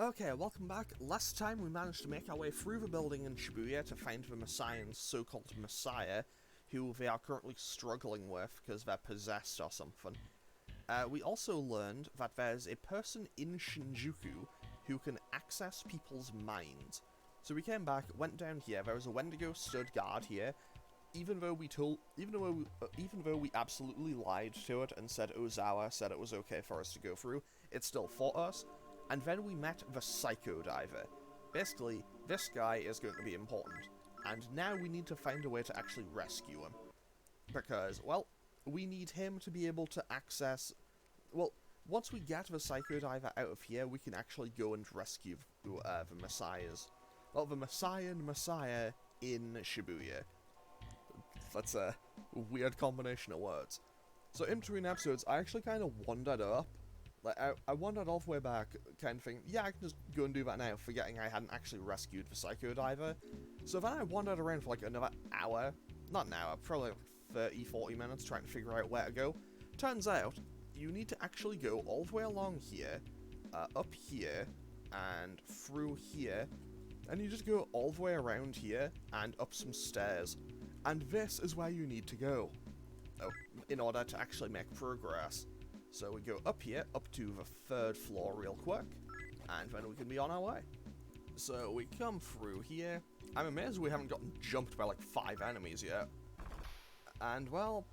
Okay, welcome back. Last time we managed to make our way through the building in Shibuya to find the Messiah's so-called Messiah, who they are currently struggling with because they're possessed or something. We also learned that there's a person in Shinjuku who can access people's minds. So we came back, went down here, there was a Wendigo stood guard here, even though we absolutely lied to it and said Ozawa said it was okay for us to go through, it still fought us. And then we met the Psycho Diver. Basically, this guy is going to be important. And now we need to find a way to actually rescue him. Because, well, we need him to be able to access... Well, once we get the Psycho Diver out of here, we can actually go and rescue the Messiahs. Well, the Messiah and Messiah in Shibuya. That's a weird combination of words. So in between episodes, I actually kind of wandered up. Like, I wandered all the way back, kind of thinking, yeah, I can just go and do that now, forgetting I hadn't actually rescued the Psycho Diver. So then I wandered around for like another hour, not an hour, probably like 30-40 minutes trying to figure out where to go. Turns out, you need to actually go all the way along here, up here, and through here, and you just go all the way around here, and up some stairs. And this is where you need to go, in order to actually make progress. So we go up here, up to the 3rd floor real quick, and then we can be on our way. So we come through here. I'm amazed we haven't gotten jumped by like 5 enemies yet. And well,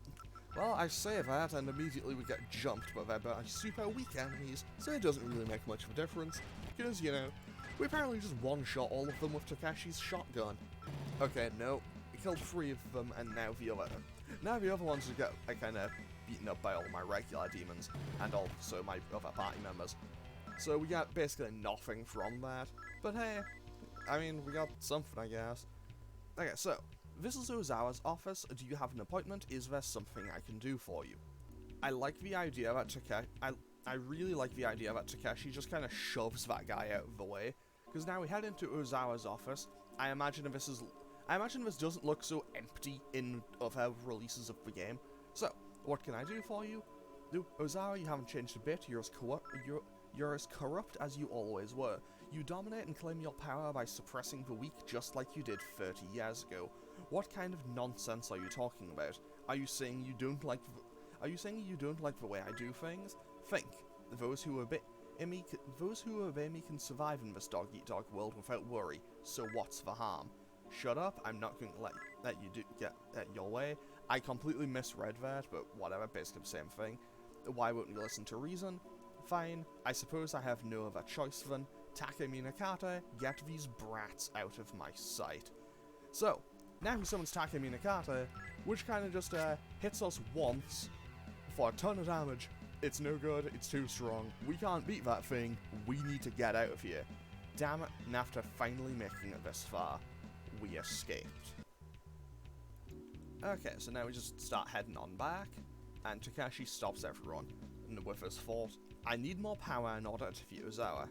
I say that, and immediately we get jumped, but they're by super weak enemies, so it doesn't really make much of a difference, because, you know, we apparently just one-shot all of them with Takeshi's shotgun. Okay, no, we killed 3 of them, and now the other ones will get, kind of beaten up by all my regular demons, and also my other party members. So we got basically nothing from that, but hey, I mean, we got something, I guess. Okay, so, this is Ozawa's office. Do you have an appointment? Is there something I can do for you? I like the idea that I really like the idea that Takeshi just kind of shoves that guy out of the way, because now we head into Ozawa's office. I imagine this doesn't look so empty in other releases of the game. So, what can I do for you? Ozawa, you haven't changed a bit. You're as corrupt as you always were. You dominate and claim your power by suppressing the weak just like you did 30 years ago. What kind of nonsense are you talking about? Are you saying you don't like the way I do things? Think. Those who obey me can survive in this dog-eat-dog world without worry. So what's the harm? Shut up, I'm not going to let you get your way. I completely misread that, but whatever, basically the same thing. Why won't you listen to reason? Fine, I suppose I have no other choice than Takeshi Nakata, get these brats out of my sight. So, now he summons Takeshi Nakata, which kind of just hits us once for a ton of damage. It's no good, it's too strong, we can't beat that thing, we need to get out of here. Damn it, and after finally making it this far, we escaped. Okay, so now we just start heading on back, and Takeshi stops everyone, and with his thought, I need more power in order to defeat Ozawa.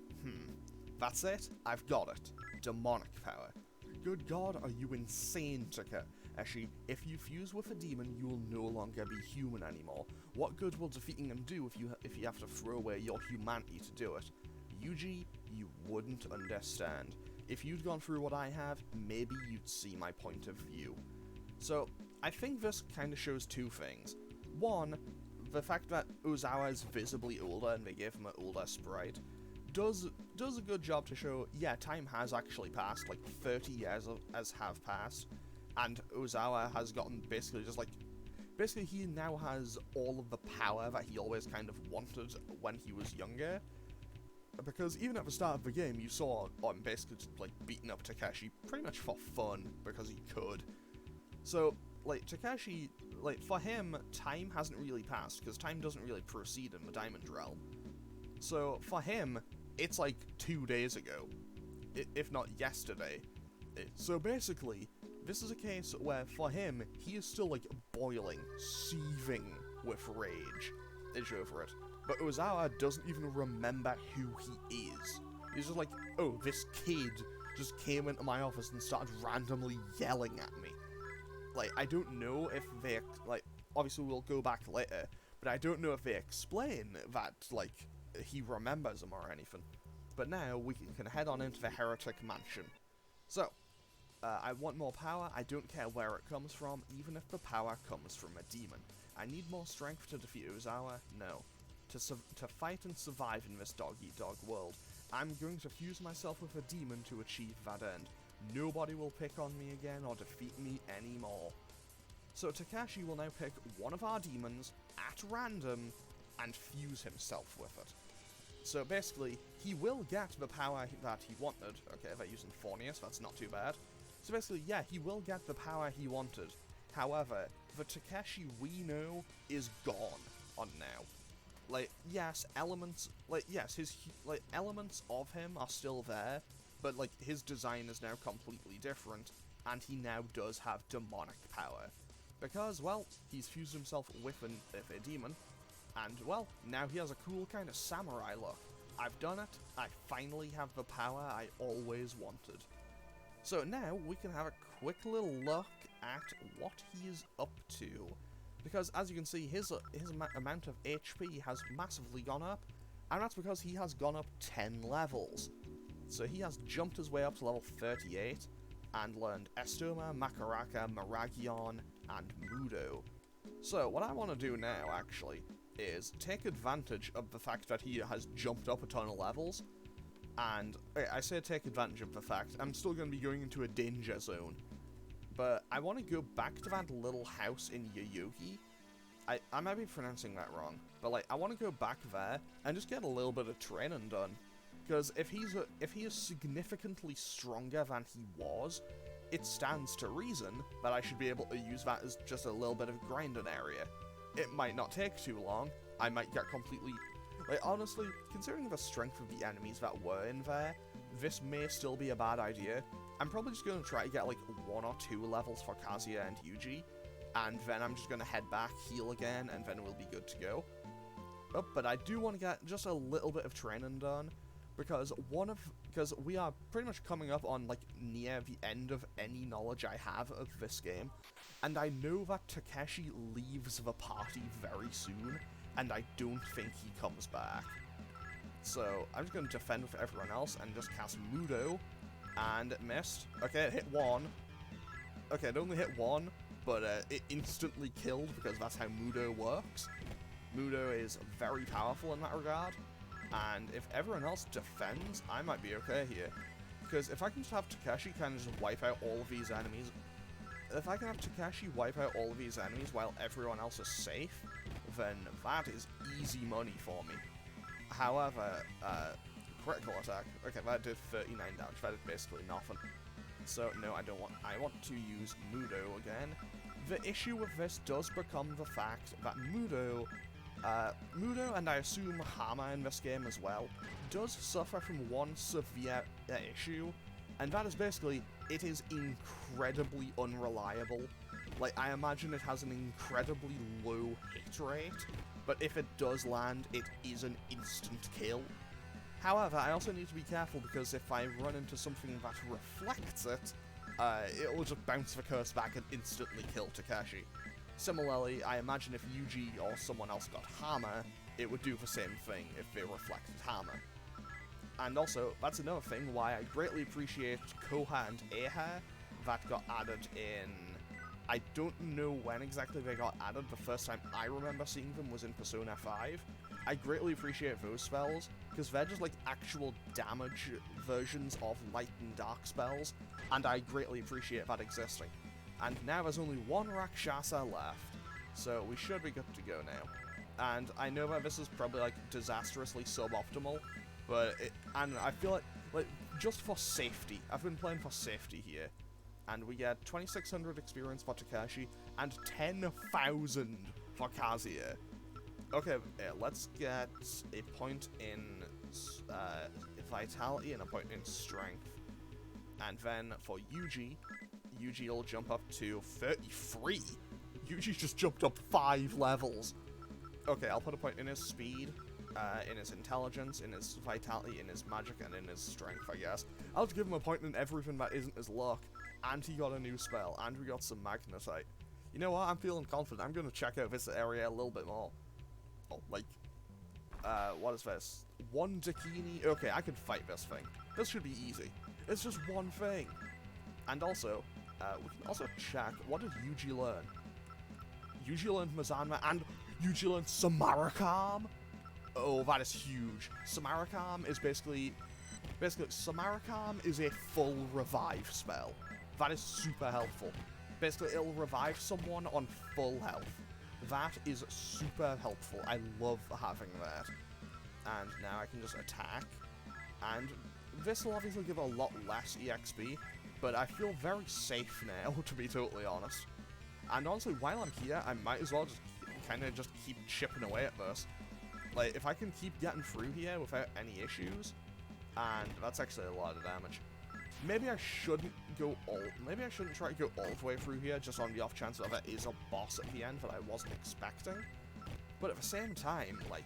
That's it, I've got it. Demonic power. Good God, are you insane, Takeshi? If you fuse with a demon, you will no longer be human anymore. What good will defeating him do if you have to throw away your humanity to do it? Yuji, you wouldn't understand. If you'd gone through what I have, maybe you'd see my point of view. So, I think this kind of shows 2 things. One, the fact that Ozawa is visibly older and they gave him an older sprite does a good job to show, yeah, time has actually passed, like 30 years have passed, and Ozawa has gotten basically he now has all of the power that he always kind of wanted when he was younger. Because even at the start of the game, you saw him basically just, like, beating up Takeshi pretty much for fun, because he could. So, like, Takeshi, like, for him, time hasn't really passed, because time doesn't really proceed in the Diamond Realm. So, for him, it's like 2 days ago, if not yesterday. So basically, this is a case where, for him, he is still, like, boiling, seething with rage over it. But Ozawa doesn't even remember who he is. He's just like, oh, this kid just came into my office and started randomly yelling at me. Like, I don't know if they, like, obviously we'll go back later, but I don't know if they explain that, like, he remembers him or anything. But now we can head on into the Heretic Mansion. So, I want more power. I don't care where it comes from, even if the power comes from a demon. I need more strength to defeat Ozawa? No. To fight and survive in this dog-eat-dog world, I'm going to fuse myself with a demon to achieve that end. Nobody will pick on me again or defeat me anymore. So Takeshi will now pick one of our demons at random and fuse himself with it. So basically, he will get the power that he wanted. Okay, they're using Fornius, that's not too bad. So basically, yeah, he will get the power he wanted. However, the Takeshi we know is gone on now. Like, yes, elements of him are still there, but, like, his design is now completely different, and he now does have demonic power. Because, well, he's fused himself with a demon, and, well, now he has a cool kind of samurai look. I've done it, I finally have the power I always wanted. So now, we can have a quick little look at what he is up to. Because, as you can see, his amount of HP has massively gone up, and that's because he has gone up 10 levels. So he has jumped his way up to level 38, and learned Estoma, Makaraka, Maragion, and Mudo. So, what I want to do now, actually, is take advantage of the fact that he has jumped up a ton of levels, and I say take advantage of the fact, I'm still going to be going into a danger zone, but I want to go back to that little house in Yoyogi. I might be pronouncing that wrong, but like, I want to go back there and just get a little bit of training done, because if he is significantly stronger than he was, it stands to reason that I should be able to use that as just a little bit of grinding area. It might not take too long, I might get completely... Like, honestly, considering the strength of the enemies that were in there, this may still be a bad idea. I'm probably just going to try to get, like, 1 or 2 levels for Kazuya and Yuji, and then I'm just going to head back, heal again, and then we'll be good to go. Oh, but I do want to get just a little bit of training done, because we are pretty much coming up on, like, near the end of any knowledge I have of this game, and I know that Takeshi leaves the party very soon, and I don't think he comes back. So, I'm just going to defend with everyone else and just cast Mudo, and it missed. Okay, it hit 1. Okay, it only hit 1, but it instantly killed because that's how Mudo works. Mudo is very powerful in that regard, and if everyone else defends, I might be okay here. Because if I can just have Takeshi kind of just wipe out all of these enemies, while everyone else is safe, then that is easy money for me. However, critical attack. Okay, that did 39 damage. That is basically nothing. So, no, I don't want... I want to use Mudo again. The issue with this does become the fact that Mudo, and I assume Hama in this game as well, does suffer from one severe issue, and that is basically, it is incredibly unreliable. Like, I imagine it has an incredibly low hit rate, but if it does land, it is an instant kill. However, I also need to be careful, because if I run into something that reflects it, it will just bounce the curse back and instantly kill Takeshi. Similarly, I imagine if Yuji or someone else got Hama, it would do the same thing if they reflected Hama. And also, that's another thing why I greatly appreciate Koha and Eha that got added in... I don't know when exactly they got added. The first time I remember seeing them was in Persona 5. I greatly appreciate those spells, because they're just like actual damage versions of light and dark spells, and I greatly appreciate that existing. And now there's only one Rakshasa left, so we should be good to go now. And I know that this is probably like disastrously suboptimal, but and I feel like just for safety, I've been playing for safety here. And we get 2,600 experience for Takeshi, and 10,000 for Kazuya. Okay, let's get a point in Vitality and a point in Strength. And then for Yuji will jump up to 33. Yuji just jumped up 5 levels. Okay, I'll put a point in his Speed, in his Intelligence, in his Vitality, in his Magic, and in his Strength, I guess. I'll just give him a point in everything that isn't his luck. And he got a new spell, and we got some Magnetite. You know what, I'm feeling confident. I'm going to check out this area a little bit more. Oh, like... what is this? One Dakini? Okay, I can fight this thing. This should be easy. It's just one thing. And also, we can also check, what did Yuji learn? Yuji learned Mazanma, and Yuji learned Samarakam? Oh, that is huge. Samarakam is basically, Samarakam is a full revive spell. That is super helpful. Basically, it'll revive someone on full health. That is super helpful. I love having that. And now I can just attack. And this will obviously give a lot less EXP, but I feel very safe now, to be totally honest. And honestly, while I'm here, I might as well just kind of just keep chipping away at this. Like, if I can keep getting through here without any issues, and that's actually a lot of damage. Maybe I shouldn't go maybe I shouldn't try to go all the way through here, just on the off chance that there is a boss at the end that I wasn't expecting. But at the same time, like,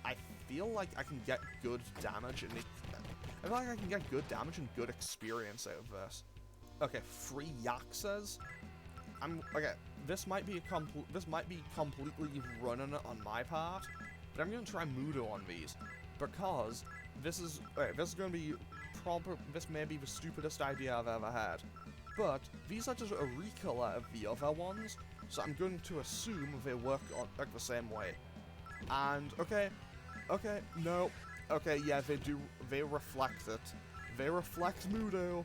I feel like I can get good damage, and I feel like I can get good damage and good experience out of this. Okay, 3 Yaksas. Okay, this might be completely running on my part, but I'm gonna try Mudo on these, because this is going to be this may be the stupidest idea I've ever had, but these are just a recolor of the other ones, so I'm going to assume they work on like the same way. And okay, no, okay, yeah, they do. They reflect it. They reflect Mudo.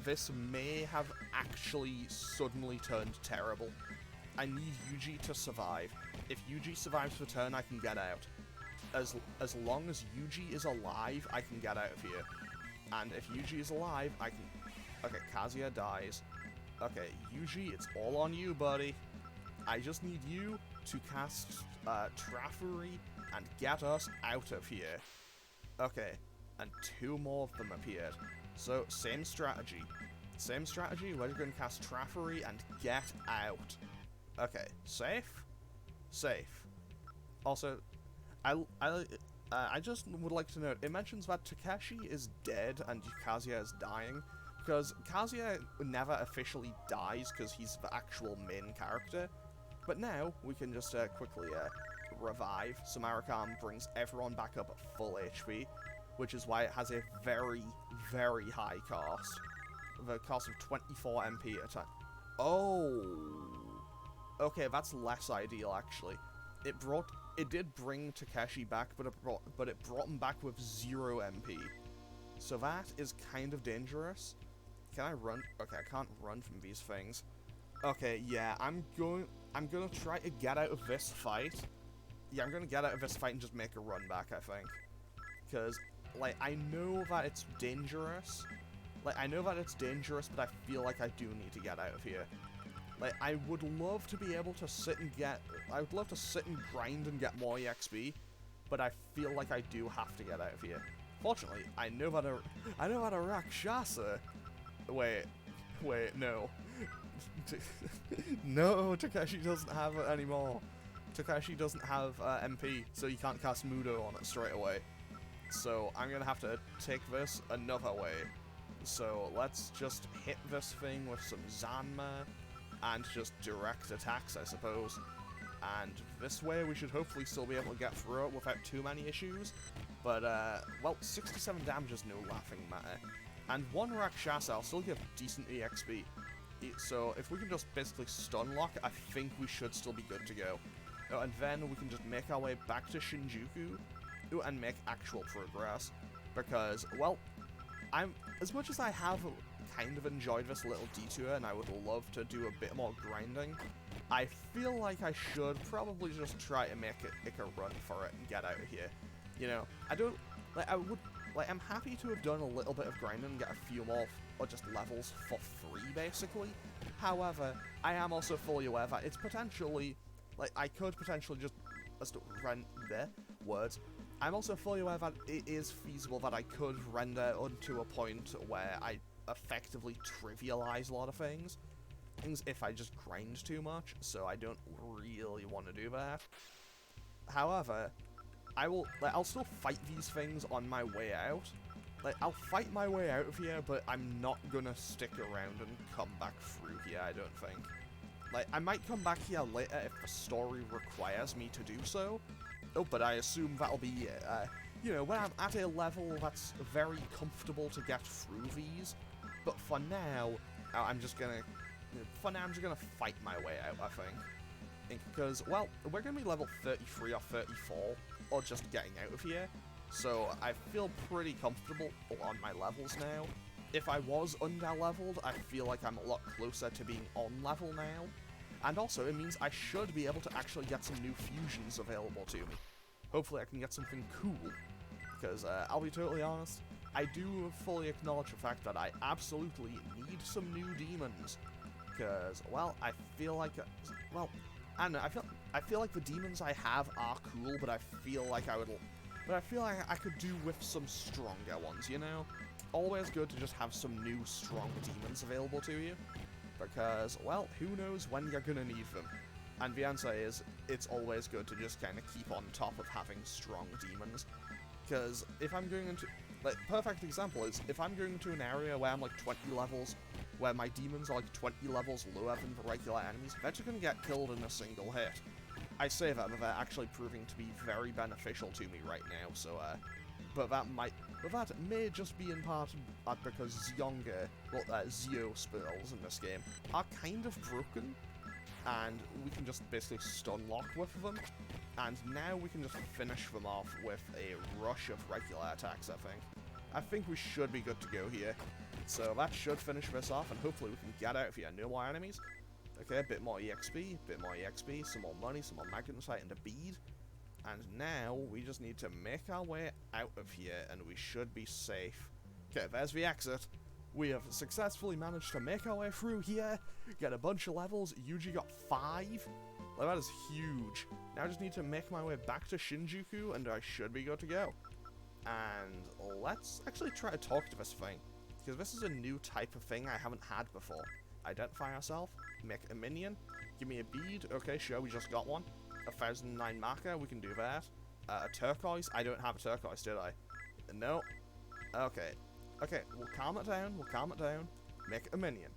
This may have actually suddenly turned terrible. I need Yuji to survive. If Yuji survives the turn, I can get out. As long as Yuji is alive, I can get out of here. And if Yuji is alive, I can... Okay, Kazuya dies. Okay, Yuji, it's all on you, buddy. I just need you to cast Traffury and get us out of here. Okay, and 2 more of them appeared. So, same strategy. Same strategy, we're going to cast Traffury and get out. Okay, safe? Safe. Also, I just would like to note, it mentions that Takeshi is dead and Kazuya is dying, because Kazuya never officially dies because he's the actual main character, but now we can just quickly revive. Samarakam brings everyone back up at full HP, which is why it has a very, very high cost. The cost of 24 MP at a time. Oh! Okay, that's less ideal, actually. It did bring Takeshi back, but it brought him back with 0 MP. So that is kind of dangerous. Can I run? Okay, I can't run from these things. Okay, yeah, I'm gonna try to get out of this fight. Yeah, I'm gonna get out of this fight and just make a run back, I think. Because, like, I know that it's dangerous. But I feel like I do need to get out of here. Like, I would love to be able to sit and grind and get more EXP, but I feel like I do have to get out of here. Fortunately, I know that a Rakshasa... Wait, no. No, Takeshi doesn't have it anymore. Takeshi doesn't have MP, so you can't cast Mudo on it straight away. So I'm gonna have to take this another way. So let's just hit this thing with some Zanma, and just direct attacks, I suppose. And this way we should hopefully still be able to get through it without too many issues. But, well, 67 damage is no laughing matter. And 1 Rakshasa, I'll still give decent EXP. So if we can just basically stun lock, I think we should still be good to go. Oh, and then we can just make our way back to Shinjuku and make actual progress. Because, well, as much as I have kind of enjoyed this little detour and I would love to do a bit more grinding, I feel like I should probably just try to make a run for it and get out of here. You know, I'm happy to have done a little bit of grinding and get a few more or just levels for free, basically. However, I am also fully aware that it's potentially, I could potentially just run their words. I'm also fully aware that it is feasible that I could render onto a point where I effectively trivialize a lot of things if I just grind too much, so I don't really want to do that. However, I'll still fight these things on my way out. I'll fight my way out of here, but I'm not gonna stick around and come back through here, I don't think. I might come back here later if the story requires me to do so, Oh, but I assume that'll be, you know, when I'm at a level that's very comfortable to get through these. But for now, I'm just gonna fight my way out, I think. Because, well, we're gonna be level 33 or 34, or just getting out of here. So I feel pretty comfortable on my levels now. If I was under-leveled, I feel like I'm a lot closer to being on-level now. And also, it means I should be able to actually get some new fusions available to me. Hopefully I can get something cool. Because, I'll be totally honest, I do fully acknowledge the fact that I absolutely need some new demons. Because, well, I feel like, well, I don't know, I feel like the demons I have are cool, but I feel like I could do with some stronger ones, you know? Always good to just have some new strong demons available to you. Because, well, who knows when you're gonna need them. And the answer is, it's always good to just kind of keep on top of having strong demons. Because if I'm going into, like, perfect example is, if I'm going into an area where I'm like 20 levels, where my demons are like 20 levels lower than the regular enemies, they're just gonna get killed in a single hit. I say that, but they're actually proving to be very beneficial to me right now, so, but that may just be in part because Zeo spells in this game are kind of broken, and we can just basically stun lock with them, and now we can just finish them off with a rush of regular attacks, I think. I think we should be good to go here. So that should finish this off, and hopefully we can get out of here. No more enemies. Okay, a bit more EXP, some more money, some more Magnetite and a bead. And now we just need to make our way out of here, and we should be safe. Okay, there's the exit. We have successfully managed to make our way through here, get a bunch of levels. Yuji got 5. Like, that is huge. Now I just need to make my way back to Shinjuku, and I should be good to go. And let's actually try to talk to this thing, because this is a new type of thing I haven't had before. Identify yourself, make a minion, give me a bead. Okay, sure, we just got one. 1009 marker, we can do that. A turquoise, I don't have a turquoise, did I? No. Okay. Okay, we'll calm it down, make a minion.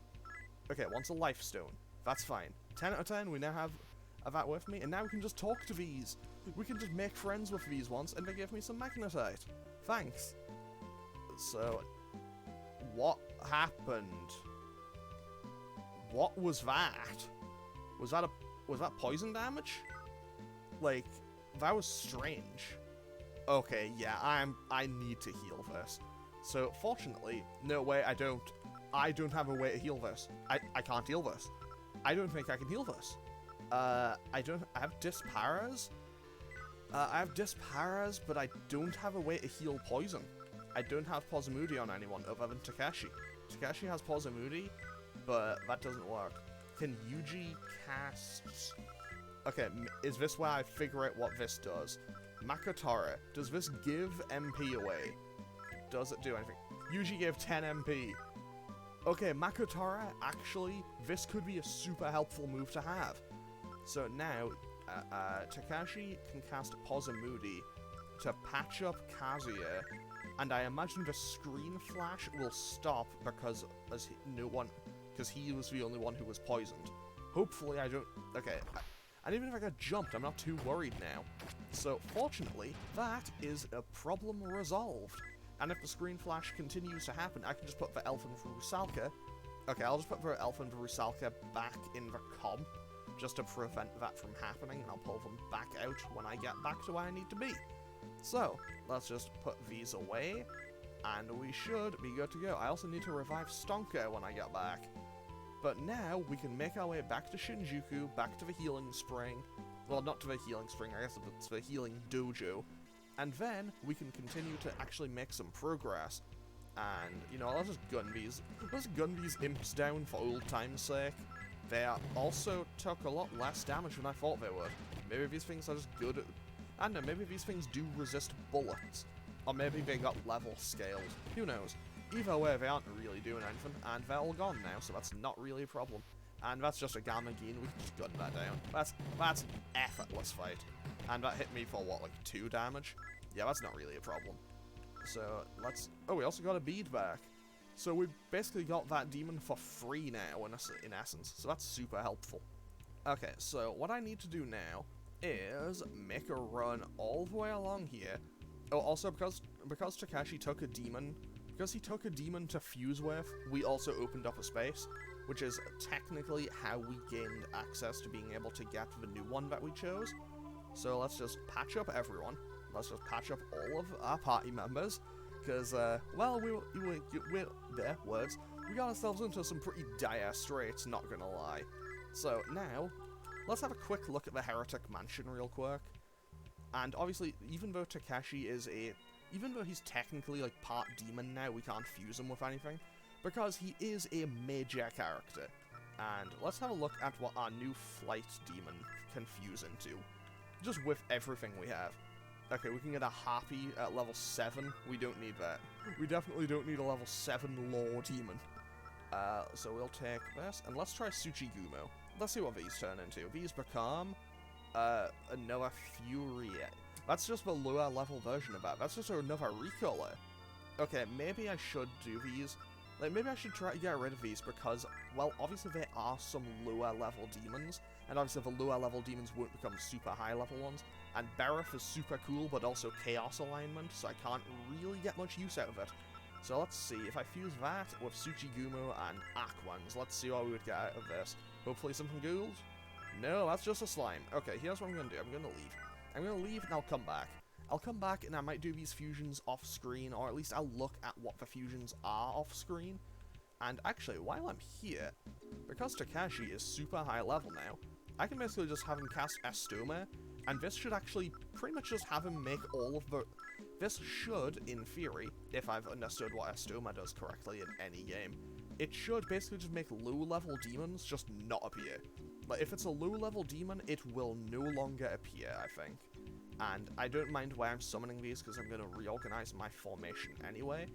Okay, wants a life stone, that's fine. 10 out of 10, we now have that with me, and now we can just talk to these. We can just make friends with these ones, and they give me some magnetite. Thanks. So, what happened? What was that? Was that poison damage? Like, that was strange. Okay, yeah, I need to heal this. So, fortunately, no way, I don't have a way to heal this. I can't heal this. I don't think I can heal this. I have Disparas? I have Disparas, but I don't have a way to heal poison. I don't have Pozamudi on anyone other than Takeshi. Takeshi has Pozamudi, but that doesn't work. Can Yuji cast... Okay, is this where I figure out what this does? Makotora, does this give MP away? Does it do anything? Yuji gave 10 MP. Okay, Makotora, actually, this could be a super helpful move to have. So now, Takeshi can cast Pozamudi to patch up Kazuya, and I imagine the screen flash will stop because he was the only one who was poisoned. Hopefully I don't... Okay, and even if I get jumped, I'm not too worried now. So, fortunately, that is a problem resolved. And if the screen flash continues to happen, I can just put the Elf and the Rusalka... Okay, I'll just put the Elf and the Rusalka back in the comp, just to prevent that from happening, and I'll pull them back out when I get back to where I need to be. So, let's just put these away, and we should be good to go. I also need to revive Stonka when I get back. But now, we can make our way back to Shinjuku, back to the healing spring. Well, not to the healing spring, I guess it's the healing dojo. And then, we can continue to actually make some progress. And, you know, let's just gun these imps down for old time's sake. They also took a lot less damage than I thought they would. Maybe these things are just good at... I don't know, maybe these things do resist bullets. Or maybe they got level scaled. Who knows? Either way, they aren't really doing anything, and they're all gone now, so that's not really a problem. And that's just a Gamma Gene, we can just gun that down. That's an effortless fight. And that hit me for, what, like 2 damage? Yeah, that's not really a problem. So, let's... Oh, we also got a bead back. So we basically got that demon for free now, in essence. So that's super helpful. Okay, so what I need to do now is make a run all the way along here. Oh, also, because Takeshi took a demon, because he took a demon to fuse with, we also opened up a space, which is technically how we gained access to being able to get the new one that we chose. So let's just patch up everyone. Let's just patch up all of our party members, because, well, we got ourselves into some pretty dire straits, not gonna lie. So now, let's have a quick look at the Heretic Mansion real quick. And obviously, even though he's technically like part demon now, we can't fuse him with anything, because he is a major character. And let's have a look at what our new flight demon can fuse into, just with everything we have. Okay, we can get a Harpy at level 7. We don't need that. We definitely don't need a level 7 law demon. So we'll take this, and let's try Tsuchigumo. Let's see what these turn into. These become another Fury. That's just the lower level version of that. That's just another recolor. Okay, maybe I should do these. Like, maybe I should try to get rid of these because, well, obviously there are some lower level demons, and obviously the lower level demons won't become super high level ones. And Bereth is super cool, but also Chaos Alignment, so I can't really get much use out of it. So let's see, if I fuse that with Tsuchigumo and Aquans, let's see what we would get out of this. Hopefully something gold? No, that's just a slime. Okay, here's what I'm gonna do. I'm gonna leave. I'm gonna leave and I'll come back. I'll come back and I might do these fusions off screen, or at least I'll look at what the fusions are off screen. And actually, while I'm here, because Takeshi is super high level now, I can basically just have him cast Estoma, and this should actually pretty much just have him make all of the... This should, in theory, if I've understood what Estoma does correctly in any game, it should basically just make low-level demons just not appear. Like, if it's a low-level demon, it will no longer appear, I think. And I don't mind where I'm summoning these, because I'm going to reorganize my formation anyway.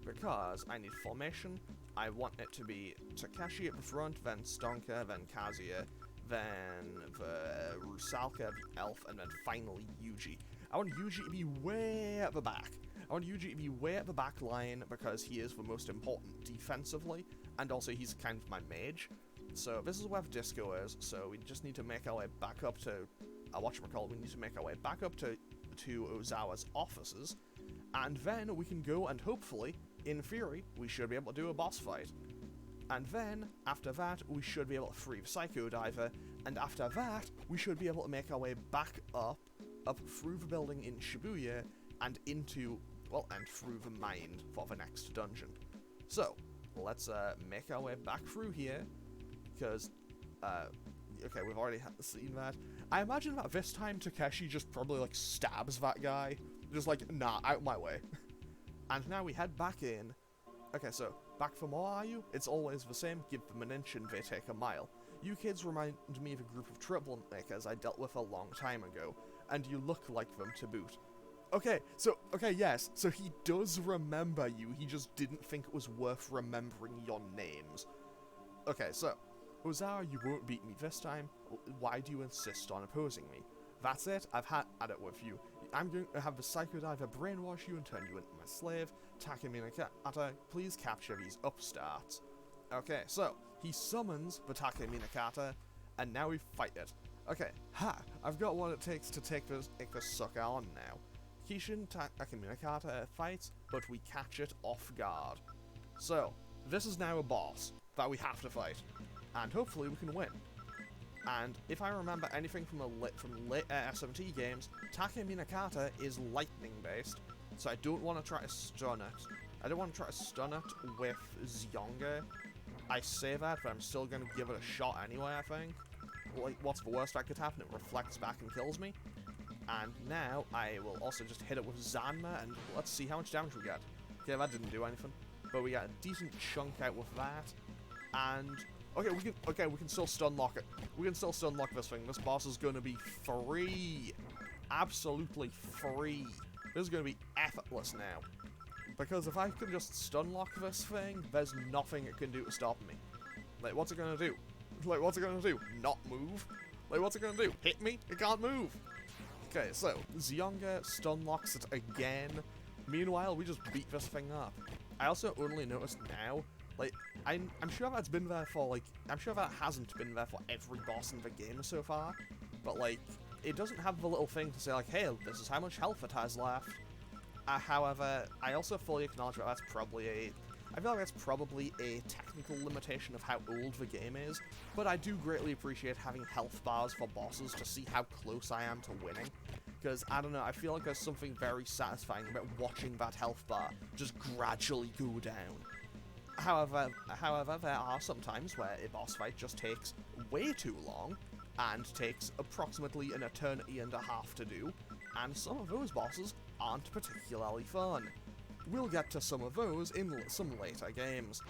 Because I need formation, I want it to be Takeshi at the front, then Stonka, then Kazuya, then the Rusalka, the elf, and then finally Yuji. I want Yuji to be way at the back. I want Yuji to be way at the back line because he is the most important defensively, and also he's kind of my mage. So this is where the disco is, so we just need to make our way back up to, we need to make our way back up to Ozawa's offices, and then we can go and hopefully, in theory, we should be able to do a boss fight. And then, after that, we should be able to free the Psycho Diver, and after that, we should be able to make our way back up through the building in Shibuya, and into, well, and through the mine for the next dungeon. So, let's make our way back through here, because, okay, we've already seen that. I imagine that this time Takeshi just probably, like, stabs that guy. Just like, nah, out my way. And now we head back in. Okay, so, back for more, are you? It's always the same. Give them an inch and they take a mile. You kids remind me of a group of troublemakers I dealt with a long time ago, and you look like them to boot. Okay, yes, so he does remember you, he just didn't think it was worth remembering your names. Okay, so, Ozawa, you won't beat me this time. Why do you insist on opposing me? That's it, I've had at it with you. I'm going to have the Psycho Diver brainwash you and turn you into my slave. Takeshi Minakata, please capture these upstarts. Okay, so, he summons the Takeshi Minakata, and now we fight it. Okay, I've got what it takes to take this sucker on now. Kishin Takeshi Minakata fights, but we catch it off guard. So, this is now a boss that we have to fight, and hopefully we can win. And if I remember anything from late SMT games, Takeshi Minakata is lightning based, so I don't want to try to stun it. I don't want to try to stun it with Zyonga. I say that, but I'm still going to give it a shot anyway, I think. Like, what's the worst that could happen? It reflects back and kills me. And now, I will also just hit it with Zanma, and let's see how much damage we get. Okay, that didn't do anything. But we got a decent chunk out with that. And, okay, we can still stun lock it. We can still stun lock this thing. This boss is going to be free. Absolutely free. This is going to be effortless now. Because if I can just stun lock this thing, there's nothing it can do to stop me. Like, what's it gonna do? Like, what's it gonna do? Not move? Like, what's it gonna do? Hit me? It can't move! Okay, so, Zyonga stun locks it again. Meanwhile, we just beat this thing up. I also only noticed now, like, I'm sure that's been there for, like, I'm sure that hasn't been there for every boss in the game so far. But, like, it doesn't have the little thing to say like, hey, this is how much health it has left. However, I also fully acknowledge that that's probably I feel like that's probably a technical limitation of how old the game is, but I do greatly appreciate having health bars for bosses to see how close I am to winning. Because, I don't know, I feel like there's something very satisfying about watching that health bar just gradually go down. However, there are some times where a boss fight just takes way too long, and takes approximately an eternity and a half to do, and some of those bosses aren't particularly fun. We'll get to some of those in some later games.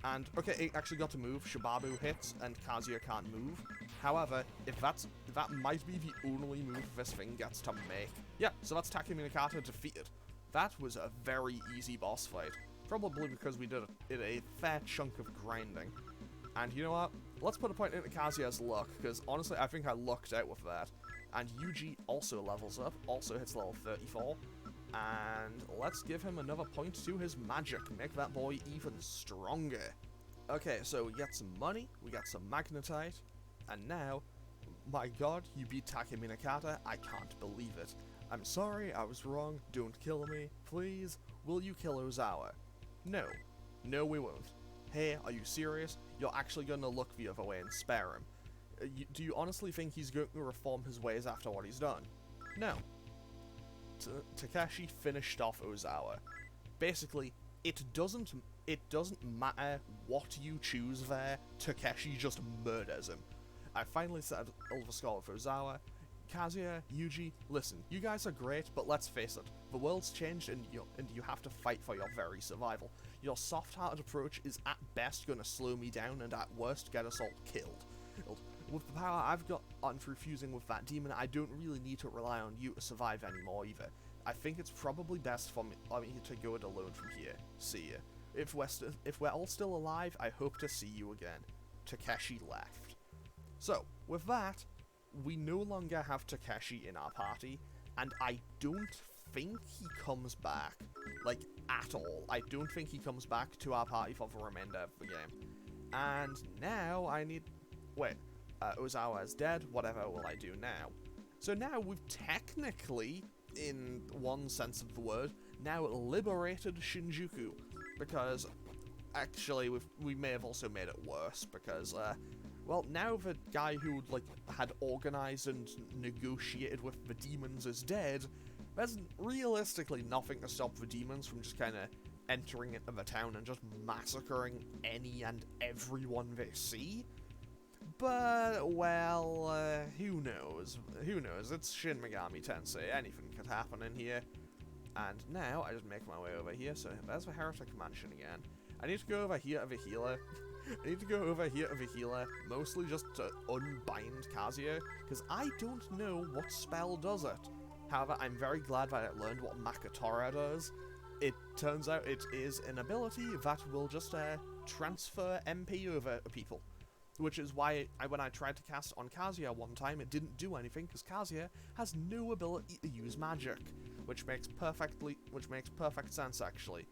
And, okay, it actually got to move, Shibabu hits, and Kazuya can't move. However, that might be the only move this thing gets to make. Yeah, so that's Takeshi Minakata defeated. That was a very easy boss fight. Probably because we did a fair chunk of grinding. And you know what? Let's put a point into Kazuya's luck, because honestly, I think I lucked out with that. And Yuji also levels up, also hits level 34. And let's give him another point to his magic, make that boy even stronger. Okay, so we get some money, we got some magnetite, and now, my god, you beat Takeshi Minakata, I can't believe it. I'm sorry, I was wrong, don't kill me, please, will you kill Ozawa? No. No, we won't. Hey, are you serious? You're actually gonna look the other way and spare him. Do you honestly think he's going to reform his ways after what he's done? No. Takeshi finished off Ozawa. Basically, it doesn't matter what you choose there, Takeshi just murders him. I finally settled the score with Ozawa. Kazuya, Yuji, listen, you guys are great, but let's face it, the world's changed and you have to fight for your very survival. Your soft-hearted approach is at best gonna slow me down and at worst get us all killed. With the power I've got on through fusing with that demon, I don't really need to rely on you to survive anymore either. I think it's probably best for me to go it alone from here. See ya. If we're all still alive, I hope to see you again. Takeshi left. So, with that, we no longer have Takeshi in our party, and I don't think he comes back. Like, at all. I don't think he comes back to our party for the remainder of the game. And now I need... Wait. Ozawa is dead, whatever will I do now? So now we've technically, in one sense of the word, now liberated Shinjuku, because actually we may have also made it worse, because, well, now the guy who, like, had organized and negotiated with the demons is dead, there's realistically nothing to stop the demons from just kind of entering into the town and just massacring any and everyone they see. But, well, who knows? Who knows? It's Shin Megami Tensei. Anything could happen in here. And now, I just make my way over here. So, there's the Heretic Mansion again. I need to go over here to the healer. I need to go over here to the healer, mostly just to unbind Kazuya, because I don't know what spell does it. However, I'm very glad that I learned what Makatora does. It turns out it is an ability that will just transfer MP over people. Which is why when I tried to cast on Kazuya one time, it didn't do anything, because Kazuya has no ability to use magic, which makes perfect sense, actually.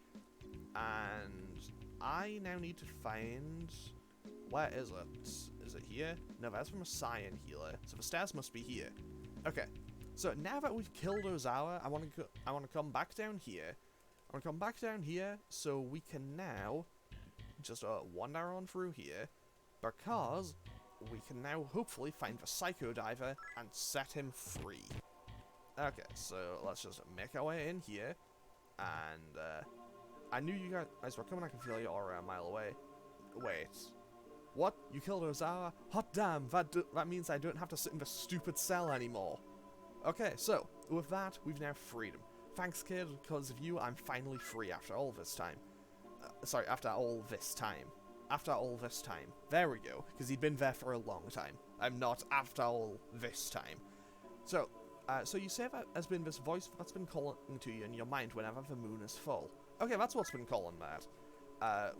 And I now need to find... Where is it? Is it here? No, that's from a Saiyan healer, so the stairs must be here. Okay, so now that we've killed Ozawa, I want to come back down here. I want to come back down here, so we can now just wander on through here, because we can now hopefully find the Psycho Diver and set him free. Okay, so let's just make our way in here, and I knew you guys were coming. I can feel you all around a mile away. Wait, what? You killed Ozawa? Hot damn! That means I don't have to sit in the stupid cell anymore. Okay, so with that, we've now freed him. Thanks, kid. Because of you, I'm finally free after all this time. Sorry, after all this time. After all this time. There we go, because he'd been there for a long time. I'm not after all this time. So, so you say that has been this voice that's been calling to you in your mind whenever the moon is full. Okay, that's what's been calling that.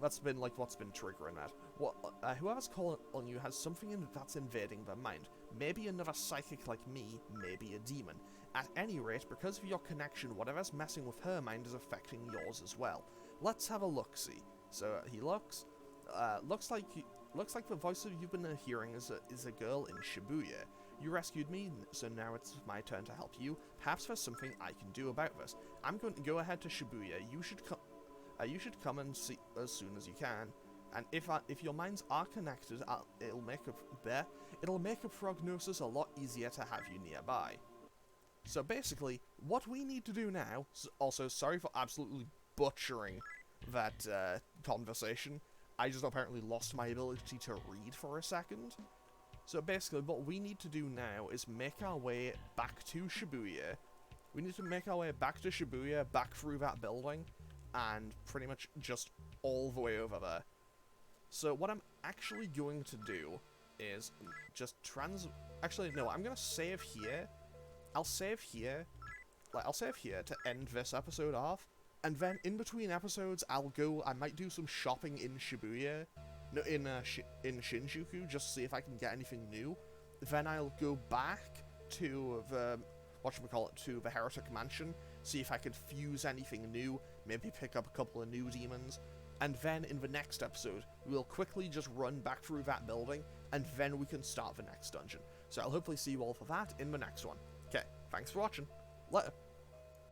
That's been, like, what's been triggering that. What, whoever's calling on you has something that's invading their mind. Maybe another psychic like me, maybe a demon. At any rate, because of your connection, whatever's messing with her mind is affecting yours as well. Let's have a look-see. So, he looks... looks like the voice you've been hearing is a girl in Shibuya. You rescued me, so now it's my turn to help you. Perhaps there's something I can do about this. I'm going to go ahead to Shibuya. You should come and see as soon as you can. And if your minds are connected, it'll make a prognosis a lot easier to have you nearby. So basically, what we need to do now... Also, sorry for absolutely butchering that conversation. I just apparently lost my ability to read for a second. So basically, what we need to do now is make our way back to Shibuya. We need to make our way back to Shibuya, back through that building, and pretty much just all the way over there. So what I'm actually going to do is just Actually, no, I'm going to save here. I'll save here to end this episode off, and then in between episodes, I might do some shopping in Shibuya, no, in Shinjuku, just to see if I can get anything new. Then I'll go back to the, to the Heretic Mansion, see if I can fuse anything new, maybe pick up a couple of new demons, and then in the next episode, we'll quickly just run back through that building, and then we can start the next dungeon. So I'll hopefully see you all for that in the next one. Okay, thanks for watching. Later.